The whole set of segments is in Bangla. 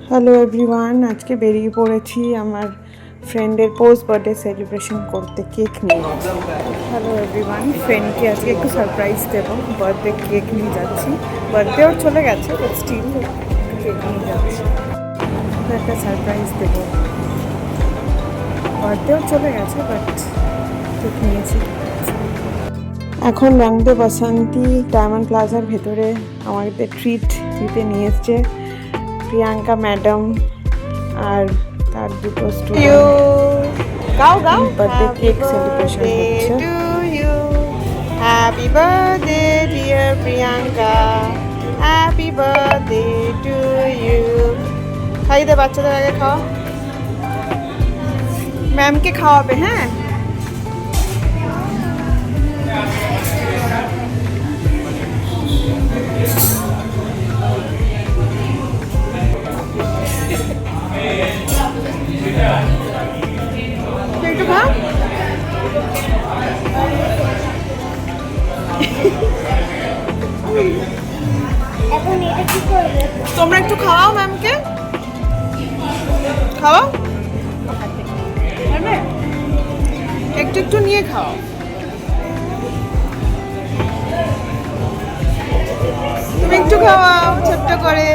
হ্যালো এভরিওয়ান, আজকে বেরিয়ে পড়েছি আমার ফ্রেন্ডের পোস্ট বার্থডে সেলিব্রেশন করতে কেক নিয়ে। হ্যালো এভরিওয়ান, ফ্রেন্ডকে আজকে একটু সারপ্রাইজ দেবো, বার্থডে কেক নিয়ে যাচ্ছি। বার্থডে ওর চলে গেছে, বাট স্টিল কেক নিয়ে যাচ্ছি, একটা সারপ্রাইজ দেবো। বার্থডে ওর চলে গেছে, বাট কেক নিয়েছি। এখন রং দে বসন্তী ডায়মন্ড প্লাজার ভেতরে আমাদের ট্রিট দিতে নিয়ে এসছে প্রিয়াঙ্কা ম্যাডাম আর তার দুটো স্টুডেন্ট। গাও গাও, বার্থডে কেক সেলিব্রেশন হচ্ছে। Happy birthday dear Priyanka, happy birthday to you. খাই দে, বাচ্চাদের আগে খাও, ম্যামকে খাওয়াবে। হ্যাঁ, একটু খাও। তোমরা একটু খাওয়াও ম্যামকে, খাওয়াও, একটু একটু নিয়ে খাও। তুমি একটু খাওয়াও ছোট্ট করে।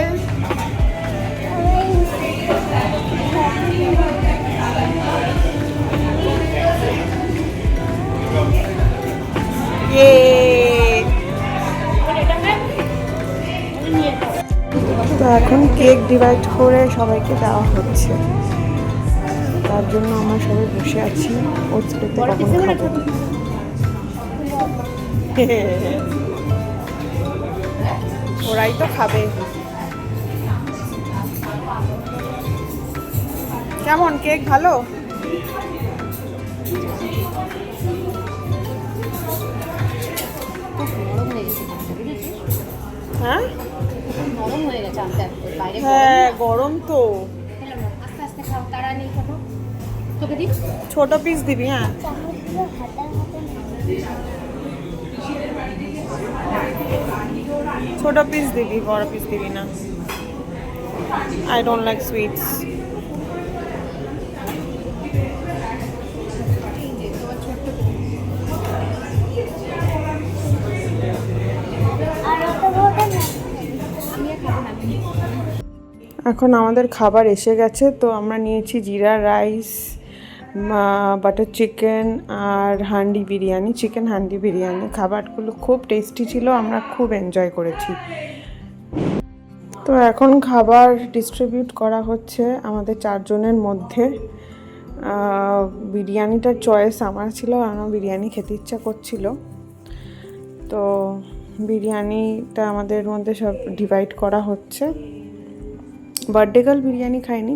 তো এখন কেক ডিভাইড করে সবাইকে দেওয়া হচ্ছে, তার জন্য আমরা সবাই বসে আছি ওটস পেতে কখন খাবো। ওরাই তো খাবে। কেমন কেক? ভালো? হ্যাঁ হ্যাঁ, গরম তো। ছোট পিস দিবি? হ্যাঁ, ছোট পিস দিবি, বড় পিস দিবি না। I don't like sweets. এখন আমাদের খাবার এসে গেছে, তো আমরা নিয়েছি জিরা রাইস, বাটার চিকেন আর হান্ডি বিরিয়ানি, চিকেন হান্ডি বিরিয়ানি। খাবারগুলো খুব টেস্টি ছিল, আমরা খুব এনজয় করেছি। তো এখন খাবার ডিস্ট্রিবিউট করা হচ্ছে আমাদের চারজনের মধ্যে। বিরিয়ানিটার চয়েস আমার ছিল, আমার বিরিয়ানি খেতে ইচ্ছা করছিল, তো বিরিয়ানিটা আমাদের মধ্যে সব ডিভাইড করা হচ্ছে। বার্থডে গার্ল বিরিয়ানি খায়নি,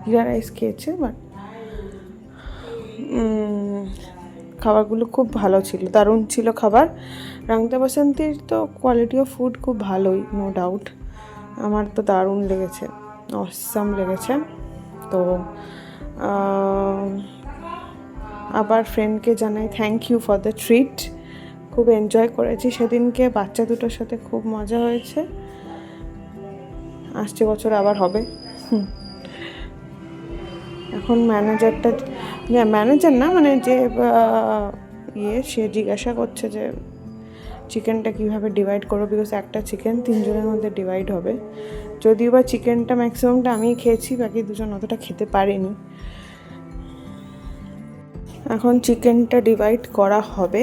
জিরা রাইস খেয়েছে, বাট খাবারগুলো খুব ভালো ছিল, দারুণ ছিল খাবার। রং দে বসন্তীর তো কোয়ালিটি অফ ফুড খুব ভালোই, নো ডাউট। আমার তো দারুণ লেগেছে, অসাম লেগেছে। তো আবার ফ্রেন্ডকে জানাই thank you for the treat. খুব এনজয় করেছি সেদিনকে, বাচ্চা দুটোর সাথে খুব মজা হয়েছে। আসছে বছর আবার হবে। এখন ম্যানেজার না, মানে যে সে জিজ্ঞাসা করছে যে চিকেনটা কীভাবে ডিভাইড করবো, বিকজ একটা চিকেন তিনজনের মধ্যে ডিভাইড হবে। যদিও বা চিকেনটা ম্যাক্সিমামটা আমি খেয়েছি, বাকি দুজন অতটা খেতে পারেনি। এখন চিকেনটা ডিভাইড করা হবে,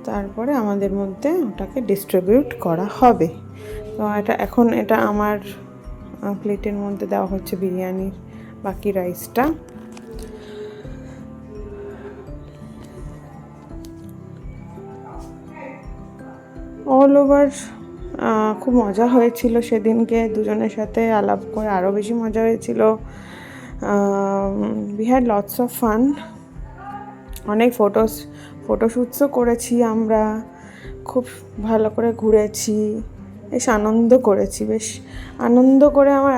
তারপরে আমাদের মধ্যে ওটাকে ডিস্ট্রিবিউট করা হবে। তো এটা আমার প্লেটের মধ্যে দেওয়া হচ্ছে বিরিয়ানির বাকি রাইসটা। অল ওভার খুব মজা হয়েছিল সেদিনকে, দুজনের সাথে আলাপ করে আরও বেশি মজা হয়েছিল। We had lots of fun, অনেক ফটোশ্যুটসও করেছি আমরা, খুব ভালো করে ঘুরেছি, বেশ আনন্দ করেছি। বেশ আনন্দ করে আমার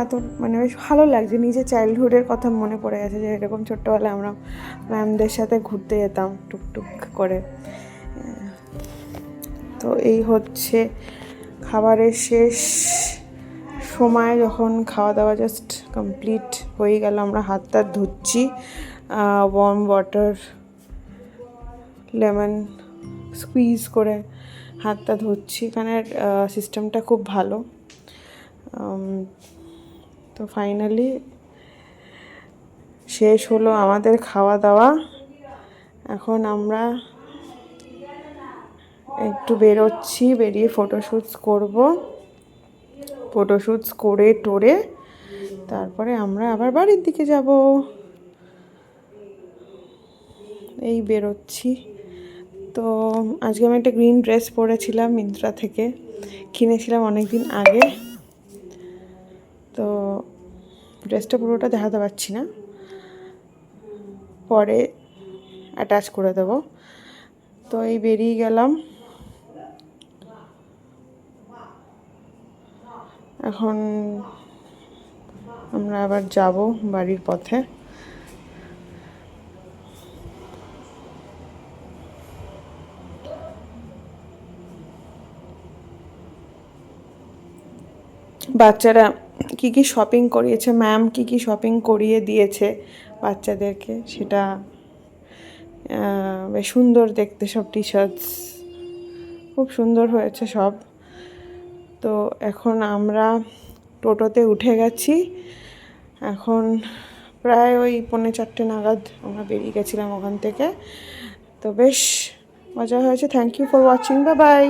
বেশ ভালো লাগছে, নিজের চাইল্ডহুডের কথা মনে পড়ে গেছে, যে এরকম ছোট্টবেলায় আমরা ম্যামদের সাথে ঘুরতে যেতাম টুকটুক করে। তো এই হচ্ছে খাবারের শেষ সময় যখন খাওয়া দাওয়া জাস্ট কমপ্লিট হয়ে গেল, আমরা হাত টাত ধুচ্ছি, ওয়ার্ম ওয়াটার লেমন স্কুইজ করে হাতটা ধুচ্ছি। এখানের সিস্টেমটা খুব ভালো। তো ফাইনালি শেষ হলো আমাদের খাওয়া দাওয়া। এখন আমরা একটু বেরোচ্ছি, বেরিয়ে ফটোশ্যুটস করব। ফটোশ্যুটস করে টোরে তারপরে আমরা আবার বাড়ির দিকে যাব। এই বেরোচ্ছি। তো আজকে আমি একটা গ্রিন ড্রেস পরেছিলাম, মিন্ত্রা থেকে কিনেছিলাম অনেক দিন আগে। তো ড্রেসটা পুরোটা দেখাতে পারছি না, পরে অ্যাটাচ করে দেবো। তো এই বেরিয়ে গেলাম, এখন আমরা আবার যাব বাড়ির পথে। বাচ্চারা কি কি শপিং করিয়েছে, ম্যাম কি কি শপিং করিয়ে দিয়েছে বাচ্চাদেরকে, সেটা বেশ সুন্দর দেখতে। সব টি শার্টস খুব সুন্দর হয়েছে সব। তো এখন আমরা টোটোতে উঠে গেছি। এখন প্রায় ওই 3:45 নাগাদ আমরা বেরিয়ে গেছিলাম ওখান থেকে। তো বেশ মজা হয়েছে। Thank you for watching, bye by.